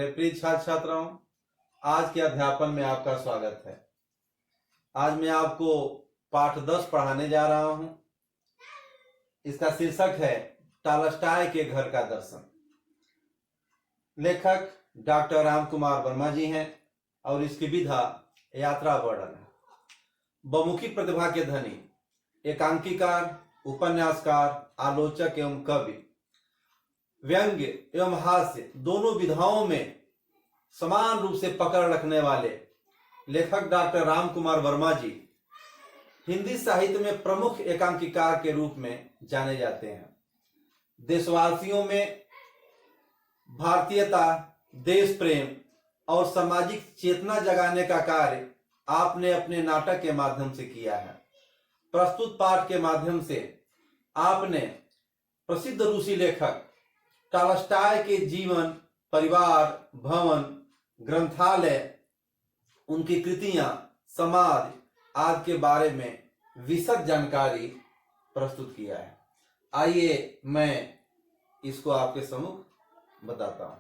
मेरे प्रिय छात्र छात्राओं, आज के अध्यापन में आपका स्वागत है। आज मैं आपको पाठ 10 पढ़ाने जा रहा हूं। इसका शीर्षक है टॉलस्टॉय के घर का दर्शन। लेखक डॉक्टर राम कुमार वर्मा जी हैं और इसकी विधा यात्रा वर्णन है। बहुमुखी प्रतिभा के धनी, एकांकीकार, उपन्यासकार, आलोचक एवं कवि, व्यंग्य एवं हास्य दोनों विधाओं में समान रूप से पकड़ रखने वाले लेखक डॉक्टर राम कुमार वर्मा जी हिंदी साहित्य में प्रमुख एकांकीकार के रूप में जाने जाते हैं। देशवासियों में भारतीयता, देश प्रेम और सामाजिक चेतना जगाने का कार्य आपने अपने नाटक के माध्यम से किया है। प्रस्तुत पाठ के माध्यम से आपने प्रसिद्ध रूसी लेखक टॉलस्टॉय के जीवन, परिवार, भवन, ग्रंथालय, उनकी कृतियां, समाज आदि के बारे में विशद जानकारी प्रस्तुत किया है। आइए मैं इसको आपके सम्मुख बताता हूं।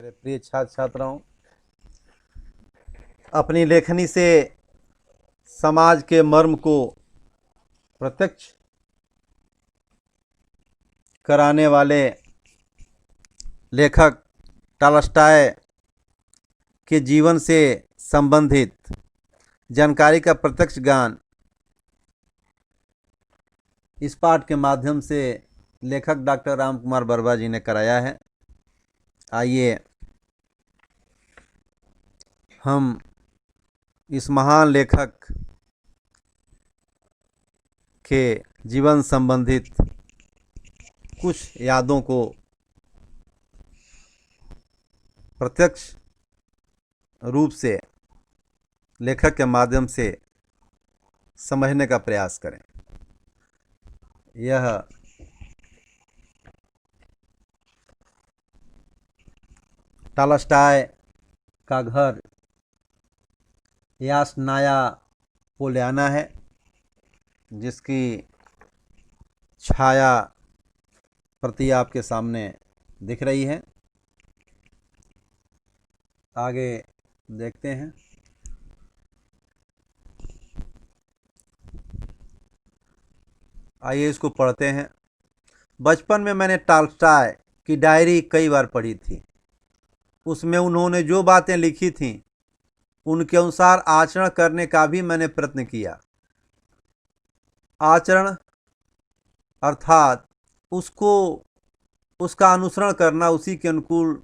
मेरे प्रिय छात्र छात्राओं, अपनी लेखनी से समाज के मर्म को प्रत्यक्ष कराने वाले लेखक टॉलस्टॉय के जीवन से संबंधित जानकारी का प्रत्यक्ष ज्ञान इस पाठ के माध्यम से लेखक डॉक्टर राम कुमार वर्मा जी ने कराया है। आइए हम इस महान लेखक के जीवन संबंधित कुछ यादों को प्रत्यक्ष रूप से लेखक के माध्यम से समझने का प्रयास करें। यह टॉलस्टॉय का घर यासनाया पोल्याना है, जिसकी छाया प्रति आपके सामने दिख रही है। आगे देखते हैं। आइए इसको पढ़ते हैं। बचपन में मैंने टॉलस्टॉय की डायरी कई बार पढ़ी थी। उसमें उन्होंने जो बातें लिखी थीं उनके अनुसार आचरण करने का भी मैंने प्रयत्न किया। आचरण अर्थात उसका अनुसरण करना, उसी के अनुकूल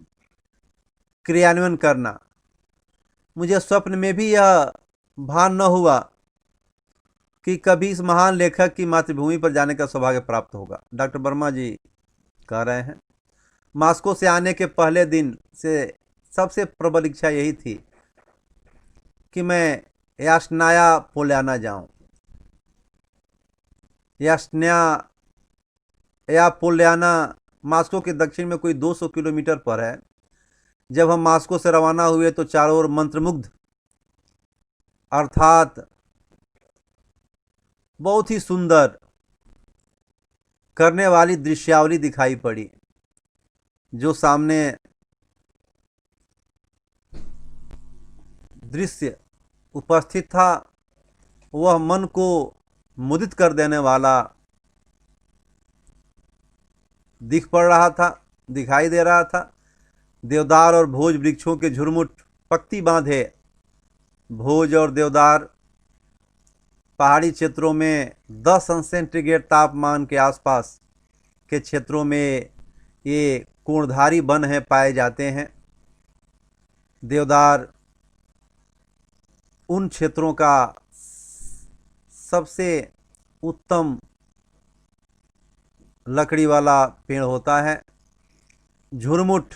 क्रियान्वयन करना। मुझे स्वप्न में भी यह भान न हुआ कि कभी इस महान लेखक की मातृभूमि पर जाने का सौभाग्य प्राप्त होगा। डॉक्टर वर्मा जी कह रहे हैं, मॉस्को से आने के पहले दिन से सबसे प्रबल इच्छा यही थी कि मैं यासनाया पोल्याना जाऊं। यासनाया पोल्याना मॉस्को के दक्षिण में कोई 200 किलोमीटर पर है। जब हम मॉस्को से रवाना हुए तो चारों ओर मंत्रमुग्ध अर्थात बहुत ही सुंदर करने वाली दृश्यावली दिखाई पड़ी। जो सामने दृश्य उपस्थित था वह मन को मुदित कर देने वाला दिखाई दे रहा था। देवदार और भोज वृक्षों के झुरमुट पक्ति बांधे। भोज और देवदार पहाड़ी क्षेत्रों में 10 अंश सेंटीग्रेड तापमान के आसपास के क्षेत्रों में ये कोणधारी वन है पाए जाते हैं। देवदार उन क्षेत्रों का सबसे उत्तम लकड़ी वाला पेड़ होता है। झुरमुट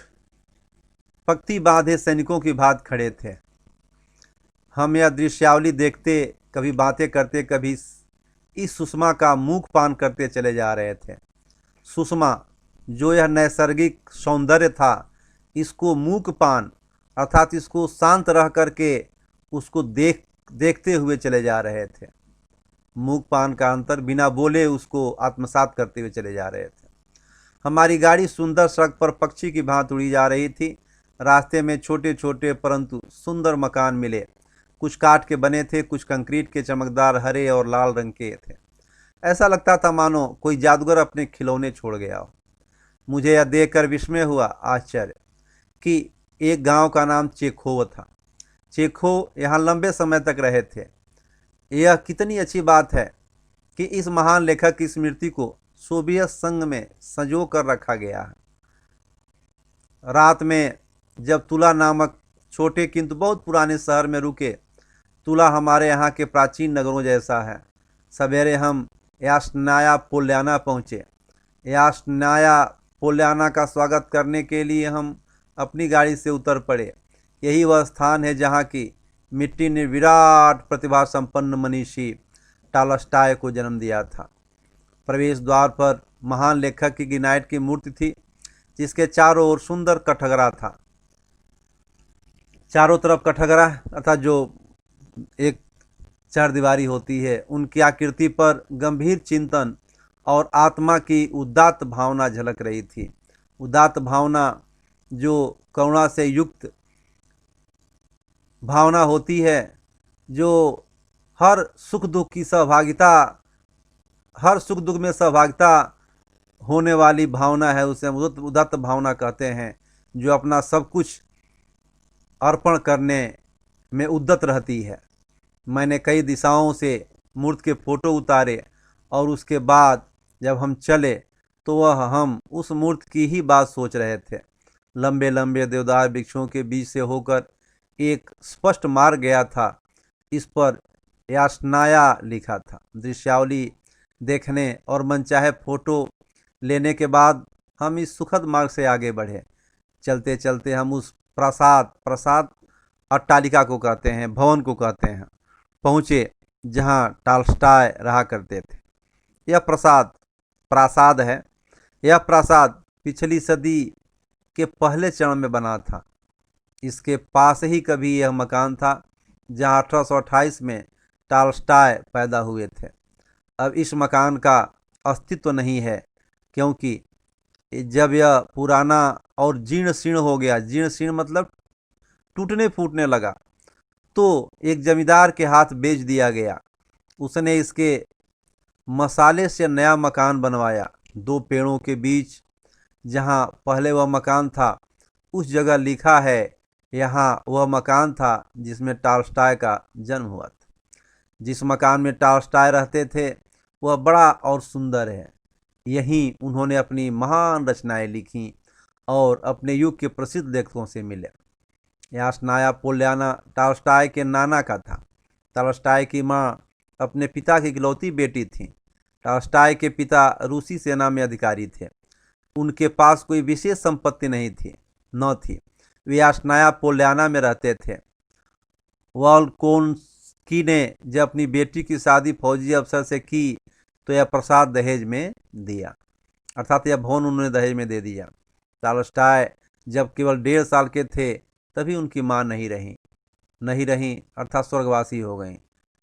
पक्ति बांधे सैनिकों की भांति खड़े थे। हम यह दृश्यावली देखते, कभी बातें करते, कभी इस सुषमा का मूक पान करते चले जा रहे थे। सुषमा जो यह नैसर्गिक सौंदर्य था, इसको मूक पान अर्थात इसको शांत रह करके उसको देखते हुए चले जा रहे थे। मूक पान का अंतर, बिना बोले उसको आत्मसात करते हुए चले जा रहे थे। हमारी गाड़ी सुंदर सड़क पर पक्षी की भांति उड़ी जा रही थी। रास्ते में छोटे छोटे परंतु सुंदर मकान मिले। कुछ काठ के बने थे, कुछ कंक्रीट के चमकदार हरे और लाल रंग के थे। ऐसा लगता था मानो कोई जादूगर अपने खिलौने छोड़ गया हो। मुझे यह देखकर विस्मय हुआ, आश्चर्य, कि एक गांव का नाम चेखोव था। चेखोव यहाँ लंबे समय तक रहे थे। यह कितनी अच्छी बात है कि इस महान लेखक की स्मृति को सोवियत संघ में संजो कर रखा गया है। रात में जब तुला नामक छोटे किंतु बहुत पुराने शहर में रुके, तुला हमारे यहाँ के प्राचीन नगरों जैसा है। सवेरे हम यास्नाया पोल्याना पहुँचे। यास्नाया पोल्याना का स्वागत करने के लिए हम अपनी गाड़ी से उतर पड़े। यही वह स्थान है जहाँ की मिट्टी ने विराट प्रतिभा संपन्न मनीषी टॉलस्टॉय को जन्म दिया था। प्रवेश द्वार पर महान लेखक की ग्रेनाइट की मूर्ति थी, जिसके चारों ओर सुंदर कठघरा था। चारों तरफ कठघरा अर्थात जो एक चारदीवारी होती है, उनकी आकृति पर गंभीर चिंतन और आत्मा की उदात्त भावना झलक रही थी। उदात्त भावना जो करुणा से युक्त भावना होती है, जो हर सुख दुख की सहभागिता, हर सुख दुख में सहभागिता होने वाली भावना है, उसे उदात्त भावना कहते हैं। जो अपना सब कुछ अर्पण करने में उद्यत रहती है। मैंने कई दिशाओं से मूर्ति के फोटो उतारे और उसके बाद जब हम चले तो वह हम उस मूर्ति की ही बात सोच रहे थे। लंबे लंबे देवदार वृक्षों के बीच से होकर एक स्पष्ट मार्ग गया था। इस पर यास्नाया लिखा था। दृश्यावली देखने और मनचाहे फोटो लेने के बाद हम इस सुखद मार्ग से आगे बढ़े। चलते चलते हम उस प्रसाद अट्टालिका को कहते हैं, भवन को कहते हैं, पहुँचे जहाँ टॉलस्टॉय रहा करते थे। यह प्रासाद है। यह प्रासाद पिछली सदी के पहले चरण में बना था। इसके पास ही कभी यह मकान था जहाँ 1828 में टॉलस्टॉय पैदा हुए थे। अब इस मकान का अस्तित्व नहीं है, क्योंकि जब यह पुराना और जीर्ण शीर्ण हो गया, जीर्ण शीर्ण मतलब टूटने फूटने लगा, तो एक जमींदार के हाथ बेच दिया गया। उसने इसके मसाले से नया मकान बनवाया। 2 पेड़ों के बीच जहाँ पहले वह मकान था, उस जगह लिखा है यहाँ वह मकान था जिसमें टॉलस्टॉय का जन्म हुआ था। जिस मकान में टॉलस्टॉय रहते थे वह बड़ा और सुंदर है। यहीं उन्होंने अपनी महान रचनाएं लिखीं और अपने युग के प्रसिद्ध लेखकों से मिले। यास्नाया पोल्याना टॉलस्टॉय के नाना का था। टॉलस्टॉय की माँ अपने पिता की इकलौती बेटी थी। टॉलस्टॉय के पिता रूसी सेना में अधिकारी थे। उनके पास कोई विशेष संपत्ति न थी। वे यास्नाया पोल्याना में रहते थे। वॉल्कोन्स्की ने जब अपनी बेटी की शादी फौजी अफसर से की तो यह प्रसाद दहेज में दिया, अर्थात यह भवन उन्होंने दहेज में दे दिया। टॉलस्टॉय जब केवल 1.5 साल के थे तभी उनकी मां नहीं रहीं अर्थात स्वर्गवासी हो गईं।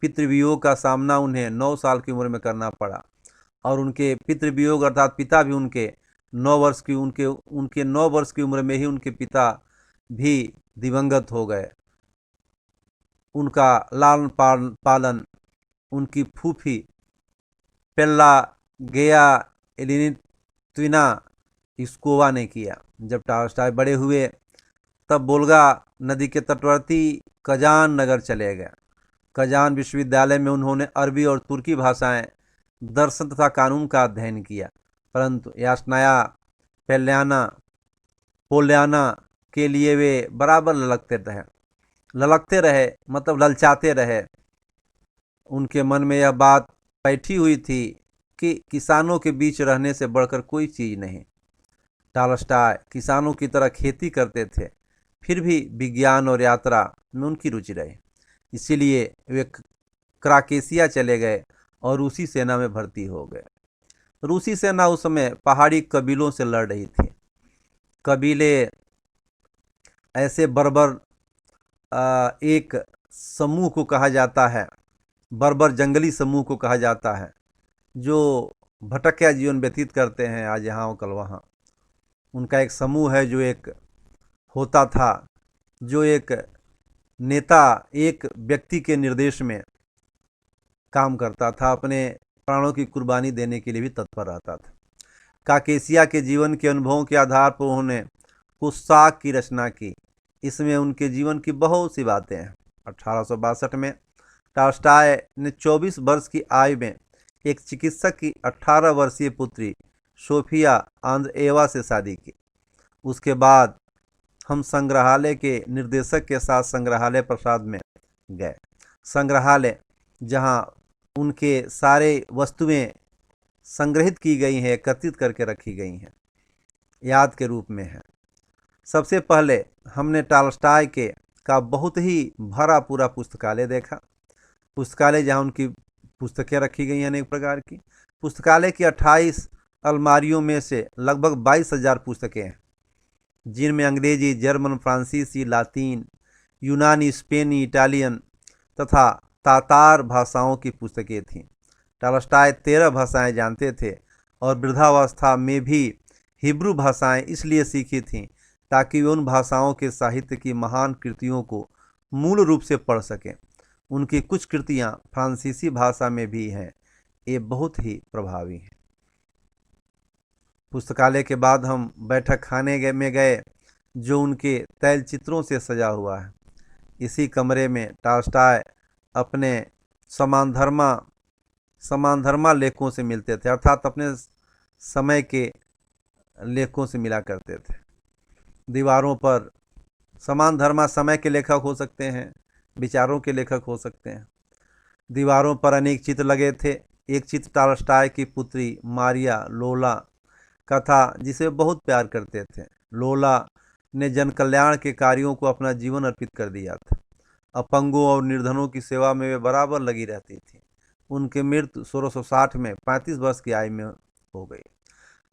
पितृवियोग का सामना उन्हें 9 साल की उम्र में करना पड़ा और उनके पितृवियोग अर्थात पिता भी उनके 9 वर्ष की उम्र में ही उनके पिता भी दिवंगत हो गए। उनका लालन पालन उनकी फूफी पेल्ला गेया एलिनित्विना इस्कोवा ने किया। जब टॉलस्टॉय बड़े हुए तब वोल्गा नदी के तटवर्ती कजान नगर चले गए। कजान विश्वविद्यालय में उन्होंने अरबी और तुर्की भाषाएं, दर्शन तथा कानून का अध्ययन किया। परंतु यास्नाया पोल्याना के लिए वे बराबर ललकते रहे मतलब ललचाते रहे। उनके मन में यह बात बैठी हुई थी कि किसानों के बीच रहने से बढ़कर कोई चीज़ नहीं। टॉलस्टॉय किसानों की तरह खेती करते थे, फिर भी विज्ञान और यात्रा में उनकी रुचि रही। इसीलिए वे क्राकेसिया चले गए और रूसी सेना में भर्ती हो गए। रूसी सेना उस समय पहाड़ी कबीलों से लड़ रही थी। कबीले ऐसे बर्बर एक समूह को कहा जाता है, बर्बर जंगली समूह को कहा जाता है, जो भटकिया जीवन व्यतीत करते हैं आज यहाँ और कल वहाँ। उनका एक समूह है जो एक होता था, जो एक नेता एक व्यक्ति के निर्देश में काम करता था, अपने प्राणों की कुर्बानी देने के लिए भी तत्पर रहता था। काकेसिया के जीवन के अनुभवों के आधार पर उन्होंने कुस्साक की रचना की। इसमें उनके जीवन की बहुत सी बातें हैं। 1862 में टॉल्स्टॉय ने 24 वर्ष की आयु में एक चिकित्सक की 18 वर्षीय पुत्री सोफिया आंद्रेएवा से शादी की। उसके बाद हम संग्रहालय के निर्देशक के साथ संग्रहालय प्रसाद में गए। संग्रहालय जहां उनके सारे वस्तुएं संग्रहित की गई हैं, एकत्रित करके रखी गई हैं, याद के रूप में है। सबसे पहले हमने टॉल्स्टॉय के का बहुत ही भरा पूरा पुस्तकालय देखा। पुस्तकालय जहाँ उनकी पुस्तकें रखी गई हैं अनेक प्रकार की। पुस्तकालय की 28 अलमारियों में से लगभग 22,000 पुस्तकें हैं, जिनमें अंग्रेजी, जर्मन, फ्रांसीसी, लातीन, यूनानी, स्पेनी, इटालियन तथा तातार भाषाओं की पुस्तकें थीं। टॉल्स्टॉय 13 भाषाएं जानते थे और वृद्धावस्था में भी हिब्रू भाषाएं इसलिए सीखी थीं ताकि वे उन भाषाओं के साहित्य की महान कृतियों को मूल रूप से पढ़ सकें। उनकी कुछ कृतियां फ्रांसीसी भाषा में भी हैं। ये बहुत ही प्रभावी हैं। पुस्तकालय के बाद हम बैठक खाने में गए, जो उनके तैलचित्रों से सजा हुआ है। इसी कमरे में टॉल्स्टॉय अपने समानधर्मा लेखकों से मिलते थे, अर्थात अपने समय के लेखकों से मिला करते थे। दीवारों पर समानधर्मा समय के लेखक हो सकते हैं, विचारों के लेखक हो सकते हैं। दीवारों पर अनेक चित्र लगे थे। एक चित्र टॉल्स्टॉय की पुत्री मारिया लोला का था, जिसे बहुत प्यार करते थे। लोला ने जन कल्याण के कार्यों को अपना जीवन अर्पित कर दिया था। अपंगों और निर्धनों की सेवा में वे बराबर लगी रहती थी। उनकी मृत्यु 1660 में 35 वर्ष की आयु में हो गई।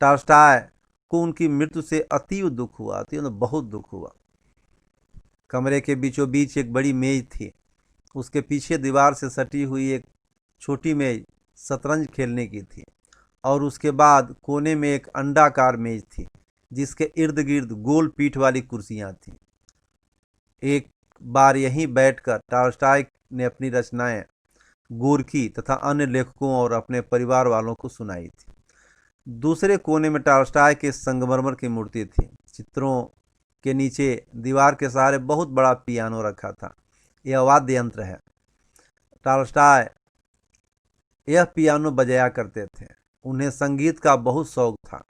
टॉल्स्टॉय को उनकी मृत्यु से अतीव दुख हुआ, अतीव बहुत दुख हुआ। कमरे के बीचों बीच एक बड़ी मेज थी। उसके पीछे दीवार से सटी हुई एक छोटी मेज शतरंज खेलने की थी, और उसके बाद कोने में एक अंडाकार मेज थी, जिसके इर्द गिर्द गोल पीठ वाली कुर्सियां थीं। एक बार यहीं बैठकर टॉल्स्टॉय ने अपनी रचनाएं गोरकी तथा अन्य लेखकों और अपने परिवार वालों को सुनाई थी। दूसरे कोने में टॉल्स्टॉय के संगमरमर की मूर्ति थी। चित्रों के नीचे दीवार के सहारे बहुत बड़ा पियानो रखा था। यह वाद्य यंत्र है। टॉल्स्टॉय यह पियानो बजाया करते थे। उन्हें संगीत का बहुत शौक था।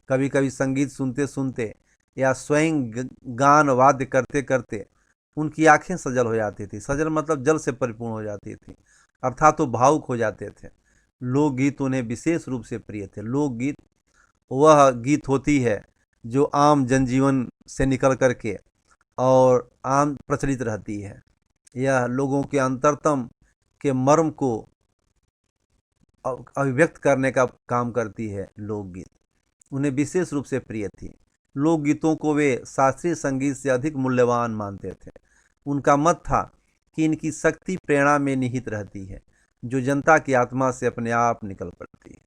कभी कभी संगीत सुनते सुनते या स्वयं गान वाद्य करते करते उनकी आंखें सजल हो जाती थी। सजल मतलब जल से परिपूर्ण हो जाती थी, अर्थात वो भावुक हो जाते थे। लोकगीत उन्हें विशेष रूप से प्रिय थे। लोकगीत वह गीत होती है जो आम जनजीवन से निकल करके और आम प्रचलित रहती है। यह लोगों के अंतरतम के मर्म को अभिव्यक्त करने का काम करती है। लोकगीत उन्हें विशेष रूप से प्रिय थी। लोकगीतों को वे शास्त्रीय संगीत से अधिक मूल्यवान मानते थे। उनका मत था कि इनकी शक्ति प्रेरणा में निहित रहती है, जो जनता की आत्मा से अपने आप निकल पड़ती है।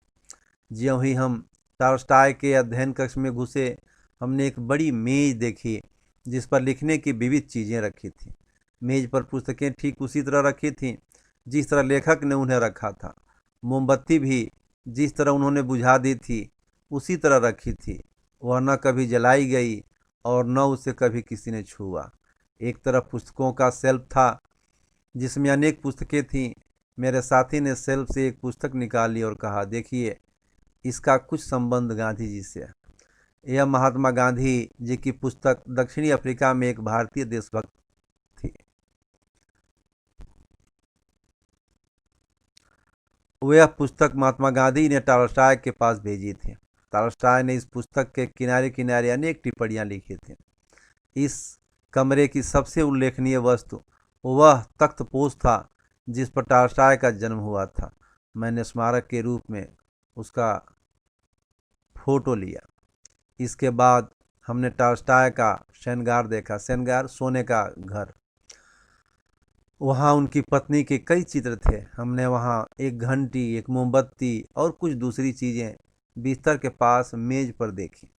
ज्यों ही हम टॉल्स्टॉय के अध्ययन कक्ष में घुसे, हमने एक बड़ी मेज देखी जिस पर लिखने की विविध चीज़ें रखी थी। मेज पर पुस्तकें ठीक उसी तरह रखी थीं जिस तरह लेखक ने उन्हें रखा था। मोमबत्ती भी जिस तरह उन्होंने बुझा दी थी उसी तरह रखी थी। वह न कभी जलाई गई और न उसे कभी किसी ने छुआ। एक तरफ पुस्तकों का शेल्फ था जिसमें अनेक पुस्तकें थीं। मेरे साथी ने शेल्फ से एक पुस्तक निकाली और कहा, देखिए, इसका कुछ संबंध गांधी जी से। यह महात्मा गांधी जी की पुस्तक दक्षिणी अफ्रीका में एक भारतीय देशभक्त थी। वह पुस्तक महात्मा गांधी ने टॉल्स्टॉय के पास भेजी थी। टॉल्स्टॉय ने इस पुस्तक के किनारे किनारे अनेक टिप्पणियां लिखी थी। इस कमरे की सबसे उल्लेखनीय वस्तु वह तख्तपोश था जिस पर टॉल्स्टॉय का जन्म हुआ था। मैंने स्मारक के रूप में उसका फोटो लिया। इसके बाद हमने टॉल्स्टॉय का शयनगार देखा। शयनगार सोने का घर। वहाँ उनकी पत्नी के कई चित्र थे। हमने वहाँ एक घंटी, एक मोमबत्ती और कुछ दूसरी चीज़ें बिस्तर के पास मेज पर देखी।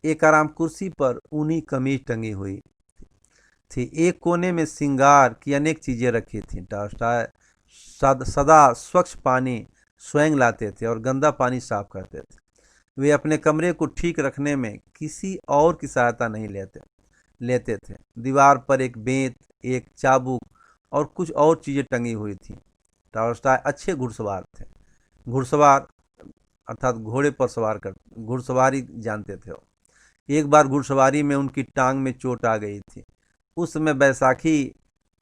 एक आराम कुर्सी पर ऊनी कमीज टंगी हुई थी। एक कोने में श्रृंगार की अनेक चीजें रखी थीं। टॉल्स्टॉय सदा स्वच्छ पानी स्वयं लाते थे और गंदा पानी साफ करते थे। वे अपने कमरे को ठीक रखने में किसी और की सहायता नहीं लेते थे। दीवार पर एक बेंत, एक चाबुक और कुछ और चीजें टंगी हुई थी। टॉल्स्टॉय अच्छे घुड़सवार थे। घुड़सवार अर्थात घोड़े पर घुड़सवारी जानते थे वो। एक बार घुड़सवारी में उनकी टांग में चोट आ गई थी। उस समय बैसाखी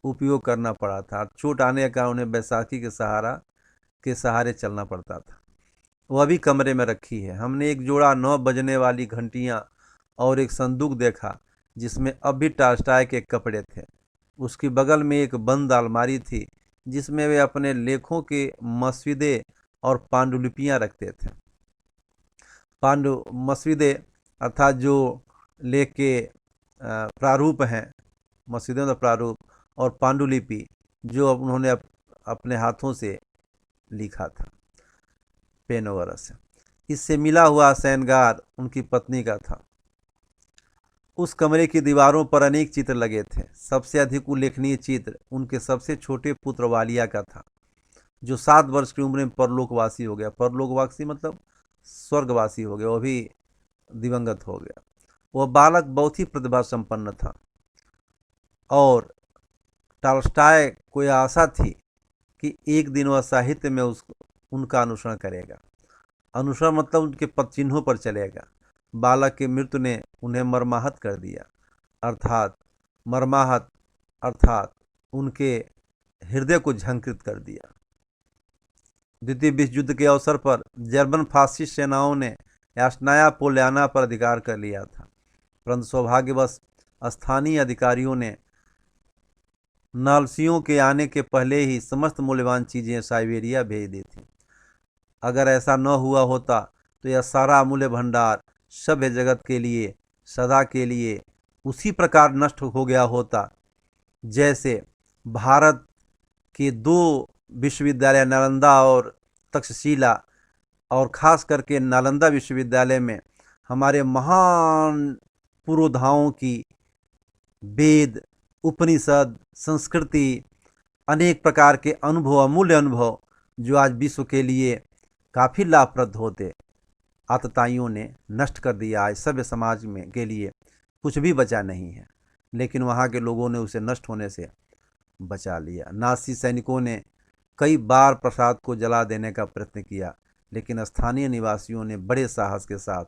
उपयोग करना पड़ा था। चोट आने के कारण उन्हें बैसाखी के सहारे चलना पड़ता था। वह भी कमरे में रखी है। हमने एक जोड़ा 9 बजने वाली घंटियां और एक संदूक देखा जिसमें अब भी टॉल्स्टॉय के कपड़े थे। उसकी बगल में एक बंद अलमारी थी जिसमें वे अपने लेखों के मसविदे और पांडुलिपियां रखते थे। पांडु मसविदे अर्थात जो लेख के प्रारूप हैं, मसविदों का प्रारूप, और पांडुलिपि जो उन्होंने अपने हाथों से लिखा था पेन वगैरह से। इससे मिला हुआ शयनगार उनकी पत्नी का था। उस कमरे की दीवारों पर अनेक चित्र लगे थे। सबसे अधिक उल्लेखनीय चित्र उनके सबसे छोटे पुत्र वालिया का था, जो 7 वर्ष की उम्र में परलोकवासी हो गया। परलोकवासी मतलब स्वर्गवासी हो गया, वह भी दिवंगत हो गया। वह बालक बहुत ही प्रतिभा संपन्न था और टॉल्स्टॉय को यह आशा थी कि एक दिन वह साहित्य में उनका अनुसरण करेगा। अनुसरण मतलब उनके पद चिन्हों पर चलेगा। बालक की मृत्यु ने उन्हें मर्माहत कर दिया। मर्माहत अर्थात उनके हृदय को झंकृत कर दिया। द्वितीय विश्व युद्ध के अवसर पर जर्मन फासिस्ट सेनाओं ने यास्नाया पोल्याना पर अधिकार कर लिया था, परंतु सौभाग्यवश स्थानीय अधिकारियों ने नाल्सियों के आने के पहले ही समस्त मूल्यवान चीजें साइबेरिया भेज दी थी। अगर ऐसा न हुआ होता तो यह सारा अमूल्य भंडार सभ्य जगत के लिए सदा के लिए उसी प्रकार नष्ट हो गया होता जैसे भारत के 2 विश्वविद्यालय नालंदा और तक्षशिला, और खास करके नालंदा विश्वविद्यालय में हमारे महान पुरोधाओं की वेद, उपनिषद, संस्कृति, अनेक प्रकार के अनुभव, अमूल्य अनुभव जो आज विश्व के लिए काफ़ी लाभप्रद होते, आतताइयों ने नष्ट कर दिया। आज सभ्य समाज में के लिए कुछ भी बचा नहीं है, लेकिन वहाँ के लोगों ने उसे नष्ट होने से बचा लिया। नाज़ी सैनिकों ने कई बार प्रसाद को जला देने का प्रयत्न किया, लेकिन स्थानीय निवासियों ने बड़े साहस के साथ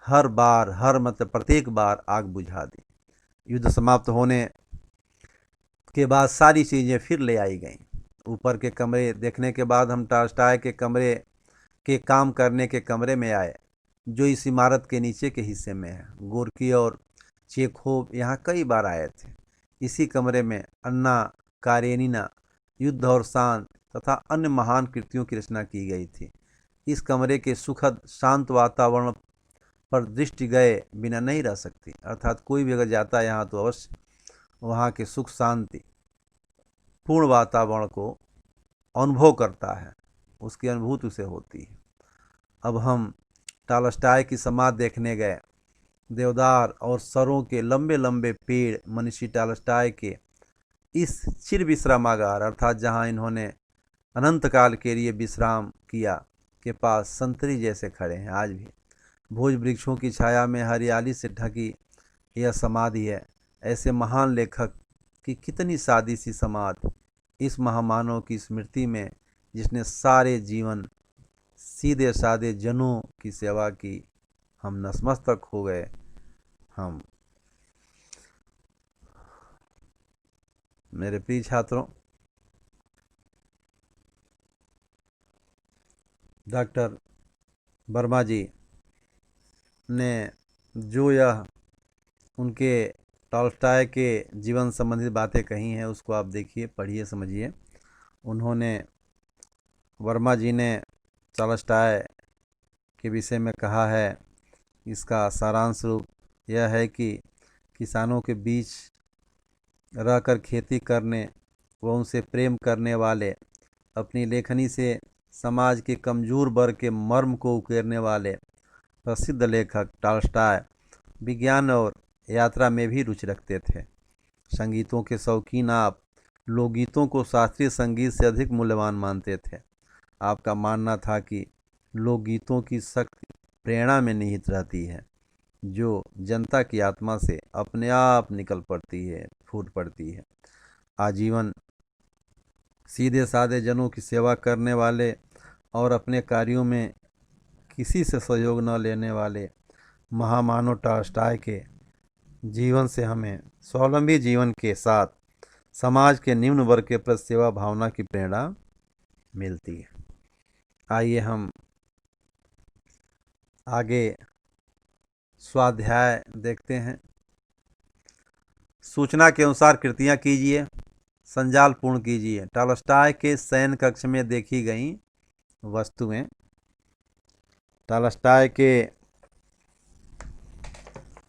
प्रत्येक बार आग बुझा दी। युद्ध समाप्त होने के बाद सारी चीज़ें फिर ले आई गईं। ऊपर के कमरे देखने के बाद हम टॉल्स्टॉय के कमरे के काम करने के कमरे में आए, जो इस इमारत के नीचे के हिस्से में है। गोर्की और चेखोव यहाँ कई बार आए थे। इसी कमरे में अन्ना कारेनिना, युद्ध और शांत तथा अन्य महान कृतियों की रचना की गई थी। इस कमरे के सुखद शांत वातावरण पर दृष्टि गए बिना नहीं रह सकती, अर्थात कोई भी अगर जाता है यहाँ तो अवश्य वहाँ के सुख शांति पूर्ण वातावरण को अनुभव करता है, उसकी अनुभूति उसे होती है। अब हम टॉल्स्टॉय की समाधि देखने गए। देवदार और सरों के लंबे लंबे पेड़ मनीषी टॉल्स्टॉय के इस चिर विश्रामागार अर्थात जहाँ इन्होंने अनंत काल के लिए विश्राम किया के पास संतरी जैसे खड़े हैं। आज भी भोज वृक्षों की छाया में हरियाली से ढकी यह समाधि है। ऐसे महान लेखक की कितनी सादी सी समाधि इस महामानव की स्मृति में, जिसने सारे जीवन सीधे साधे जनों की सेवा की। हम नतमस्तक हो गए। हम मेरे प्रिय छात्रों, डॉक्टर वर्मा जी ने जो यह उनके टॉल्स्टॉय के जीवन संबंधित बातें कही हैं उसको आप देखिए, पढ़िए, समझिए। उन्होंने वर्मा जी ने टॉल्स्टॉय के विषय में कहा है, इसका सारांश रूप यह है कि किसानों के बीच रहकर खेती करने व उनसे प्रेम करने वाले, अपनी लेखनी से समाज के कमज़ोर वर्ग के मर्म को उकेरने वाले प्रसिद्ध लेखक टॉल्स्टॉय विज्ञान और यात्रा में भी रुचि रखते थे। संगीतों के शौकीन आप लोकगीतों को शास्त्रीय संगीत से अधिक मूल्यवान मानते थे। आपका मानना था कि लोकगीतों की शक्ति प्रेरणा में निहित रहती है, जो जनता की आत्मा से अपने आप निकल पड़ती है, फूट पड़ती है। आजीवन सीधे साधे जनों की सेवा करने वाले और अपने कार्यों में किसी से सहयोग न लेने वाले महामानव टॉल्स्टॉय के जीवन से हमें स्वावलंबी जीवन के साथ समाज के निम्न वर्ग के प्रति सेवा भावना की प्रेरणा मिलती है। आइए हम आगे स्वाध्याय देखते हैं। सूचना के अनुसार कृतियाँ कीजिए, संजाल पूर्ण कीजिए। टॉल्स्टॉय के शयन कक्ष में देखी गई वस्तुएं। टॉल्स्टॉय के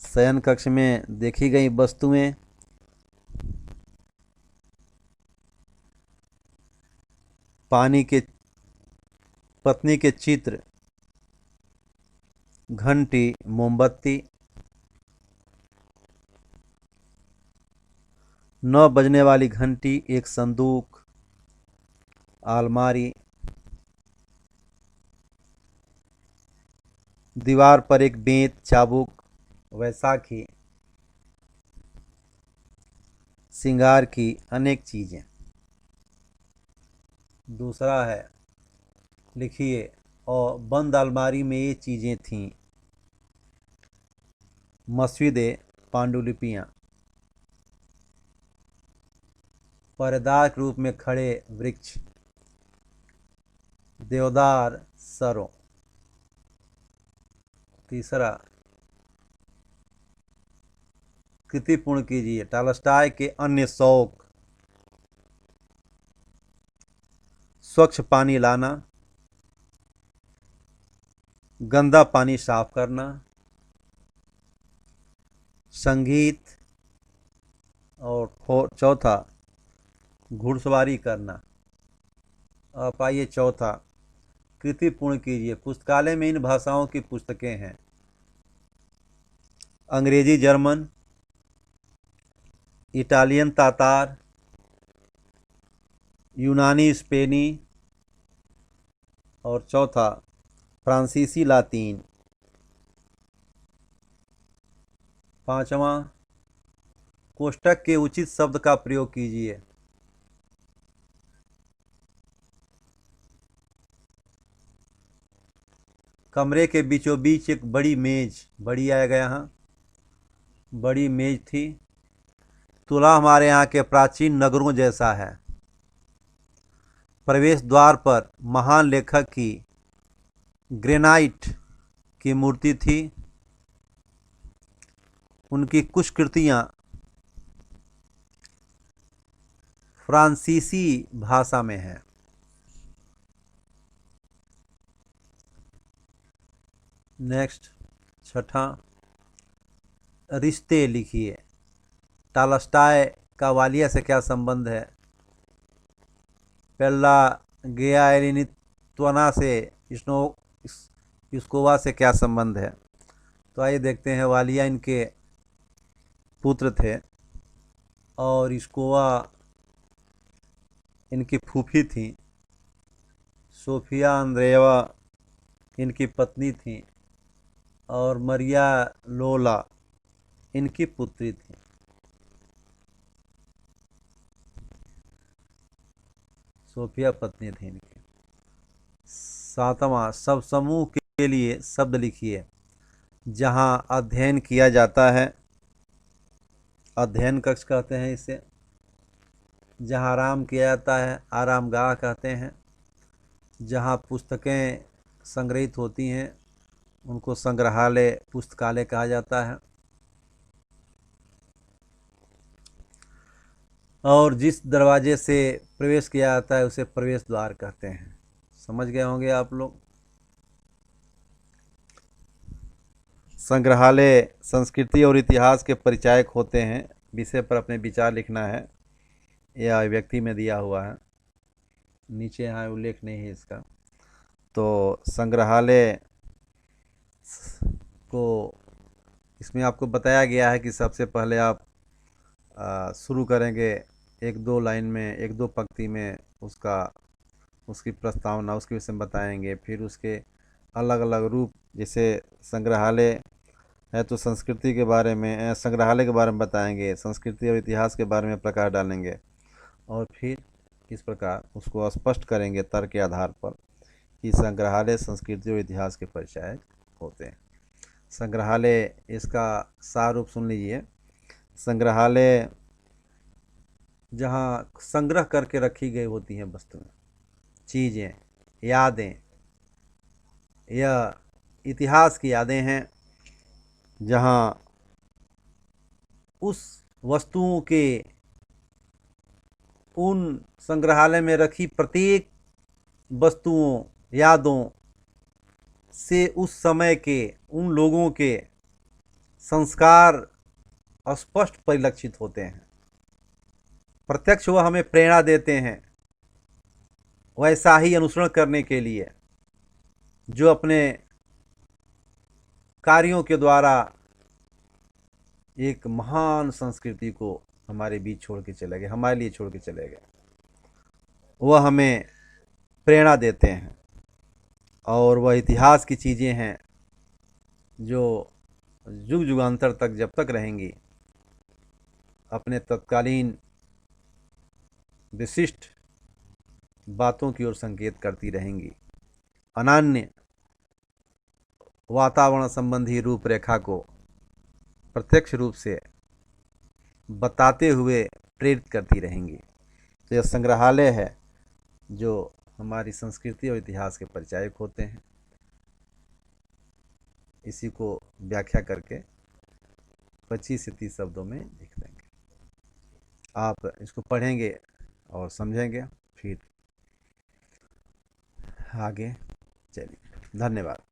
शयन कक्ष में देखी गई वस्तुएं पानी के पत्नी के चित्र, घंटी, मोमबत्ती, 9 बजने वाली घंटी, एक संदूक, अलमारी, दीवार पर एक बेंत, चाबुक, वैसाखी, श्रृंगार की अनेक चीजें। दूसरा है, लिखिए, और बंद अलमारी में ये चीजें थीं: मसवीदे, पांडुलिपियां, पर्दार के रूप में खड़े वृक्ष, देवदार, सरों। तीसरा, कृति पूर्ण कीजिए। टॉल्स्टॉय के अन्य शौक: स्वच्छ पानी लाना, गंदा पानी साफ करना, संगीत, और चौथा, घुड़सवारी करना। अब आइए चौथा, कृति पूर्ण कीजिए। पुस्तकालय में इन भाषाओं की पुस्तकें हैं: अंग्रेजी, जर्मन, इटालियन, तातार, यूनानी, स्पेनी, और चौथा, फ्रांसीसी, लातीन। पांचवा, कोष्ठक के उचित शब्द का प्रयोग कीजिए। कमरे के बीचों बीच एक बड़ी मेज, बड़ी आएगा यहाँ, बड़ी मेज थी। तुला हमारे यहाँ के प्राचीन नगरों जैसा है। प्रवेश द्वार पर महान लेखक की ग्रेनाइट की मूर्ति थी। उनकी कुछ कृतियां फ्रांसीसी भाषा में हैं। नेक्स्ट, छठा, रिश्ते लिखिए। टॉल्स्टॉय का वालिया से क्या संबंध है? पेल्ला गेयालिनित्वना से युस्कोवा से क्या संबंध है? तो आइए देखते हैं। वालिया इनके पुत्र थे और युस्कोवा इनकी फूफी थी। सोफिया अंद्रेवा इनकी पत्नी थी और मरिया लोला इनकी पुत्री थी। सोफिया पत्नी थी इनकी। सातवां, सब समूह के लिए शब्द लिखिए। जहाँ अध्ययन किया जाता है, अध्ययन कक्ष कहते हैं इसे। जहाँ आराम किया जाता है, आरामगाह कहते हैं। जहाँ पुस्तकें संग्रहित होती हैं, उनको संग्रहालय, पुस्तकालय कहा जाता है। और जिस दरवाजे से प्रवेश किया जाता है उसे प्रवेश द्वार कहते हैं। समझ गए होंगे आप लोग। संग्रहालय संस्कृति और इतिहास के परिचायक होते हैं। विषय पर अपने विचार लिखना है। यह व्यक्ति में दिया हुआ है, नीचे यहाँ उल्लेख नहीं है इसका। तो संग्रहालय को इसमें आपको बताया गया है कि सबसे पहले आप शुरू करेंगे एक दो लाइन में, एक दो पंक्ति में उसकी प्रस्तावना, उसके विषय में बताएंगे। फिर उसके अलग अलग रूप, जैसे संग्रहालय है तो संस्कृति के बारे में, संग्रहालय के बारे में बताएंगे, संस्कृति और इतिहास के बारे में प्रकाश डालेंगे। और फिर इस प्रकार उसको स्पष्ट करेंगे तर्क के आधार पर कि संग्रहालय संस्कृति और इतिहास के परिचायक होते हैं। संग्रहालय, इसका सार रूप सुन लीजिए। संग्रहालय जहाँ संग्रह करके रखी गई होती हैं वस्तुएं, चीज़ें, यादें। यह इतिहास की यादें हैं जहाँ उस वस्तुओं के, उन संग्रहालय में रखी प्रत्येक वस्तुओं, यादों से उस समय के उन लोगों के संस्कार स्पष्ट परिलक्षित होते हैं। प्रत्यक्ष वह हमें प्रेरणा देते हैं वैसा ही अनुसरण करने के लिए, जो अपने कार्यों के द्वारा एक महान संस्कृति को हमारे बीच छोड़ के चले गए, हमारे लिए छोड़ के चले गए। वह हमें प्रेरणा देते हैं और वह इतिहास की चीज़ें हैं जो युग युगांतर तक, जब तक रहेंगी, अपने तत्कालीन विशिष्ट बातों की ओर संकेत करती रहेंगी। अनन्य वातावरण संबंधी रूपरेखा को प्रत्यक्ष रूप से बताते हुए प्रेरित करती रहेंगी। तो यह संग्रहालय है जो हमारी संस्कृति और इतिहास के परिचायक होते हैं। इसी को व्याख्या करके 25 से 30 शब्दों में लिख देंगे। आप इसको पढ़ेंगे और समझेंगे, फिर आगे चलिए। धन्यवाद।